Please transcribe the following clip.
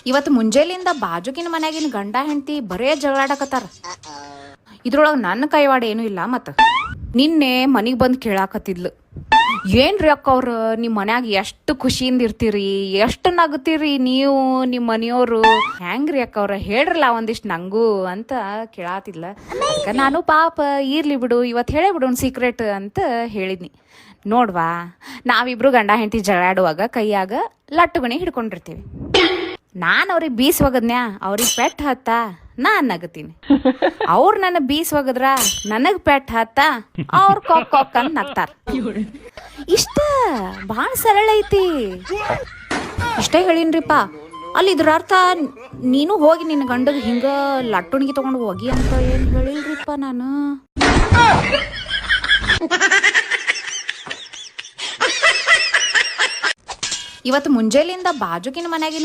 ಇವತ್ತು ಮುಂಜಾನೆಯಿಂದ ಬಾಜುಕಿನ ಮನ್ಯಾಗಿನ ಗಂಡ ಹೆಂಡತಿ ಬರೇ ಜಗಳಾಡಕತ್ತಾರ. ಇದ್ರೊಳಗೆ ನನ್ನ ಕೈವಾಡ ಏನೂ ಇಲ್ಲ. ಮತ್ತು ನಿನ್ನೆ ಮನೆಗೆ ಬಂದು ಕೇಳಾಕತ್ತಿದ್ಲು, ಏನ್ರಿ ಅಕ್ಕ ಅವ್ರು ನಿಮ್ಮ ಮನ್ಯಾಗ ಎಷ್ಟು ಖುಷಿಯಿಂದ ಇರ್ತೀರಿ, ಎಷ್ಟು ನಗ್ತೀರಿ ನೀವು ನಿಮ್ಮ ಮನೆಯವರು, ಹೆಂಗ್ರಿ ಅಕ್ಕ ಅವ್ರ ಹೇಳ್ರಲ್ಲ ಒಂದಿಷ್ಟು ನಂಗೂ ಅಂತ ಕೇಳಾತಿದ್ಲ. ಅದಕ್ಕೆ ನಾನು ಪಾಪ ಇರ್ಲಿ ಬಿಡು ಇವತ್ತು ಹೇಳೇ ಬಿಡು ಸೀಕ್ರೆಟ್ ಅಂತ ಹೇಳಿದ್ನಿ. ನೋಡ್ವಾ, ನಾವಿಬ್ರು ಗಂಡ ಹೆಂಡತಿ ಜಗಳಾಡುವಾಗ ಕೈಯಾಗ ಲಟ್ಟುಗಣಿ ಹಿಡ್ಕೊಂಡಿರ್ತೀವಿ. ನಾನು ಅವ್ರಿಗೆ ಬೀಸ್ ಒಗದ್ನ್ಯಾ, ಅವ್ರಿಗೆ ಪೆಟ್ಟು ಹತ್ತ ನಾನು ನಗತೀನಿ, ಅವ್ರು ನನ್ನ ಬೀಸ್ ಒಗದ್ರ ನನಗ್ ಪೆಟ್ಟು ಹತ್ತ ಅವ್ರ ಕೊಕ್ ಕೊಕ್ ಅಂತ ನಗ್ತಾರ. ಇಷ್ಟ ಭಾಳ ಸರಳ ಐತಿ. ಇಷ್ಟೇ ಹೇಳಿನ್ರಿಪ್ಪ. ಅಲ್ಲಿ ಇದ್ರ ಅರ್ಥ ನೀನು ಹೋಗಿ ನಿನ್ನ ಗಂಡಗ್ ಹಿಂಗ ಲಟ್ಟುಣಿಗೆ ತಗೊಂಡು ಹೋಗಿ ಅಂತ ಏನು ಹೇಳಿಲ್ರಿಪ್ಪ ನಾನು. ಇವತ್ತು ಮುಂಜಾನೆಯಿಂದ ಬಾಜುಕಿನ ಮನ್ಯಾಗಿನ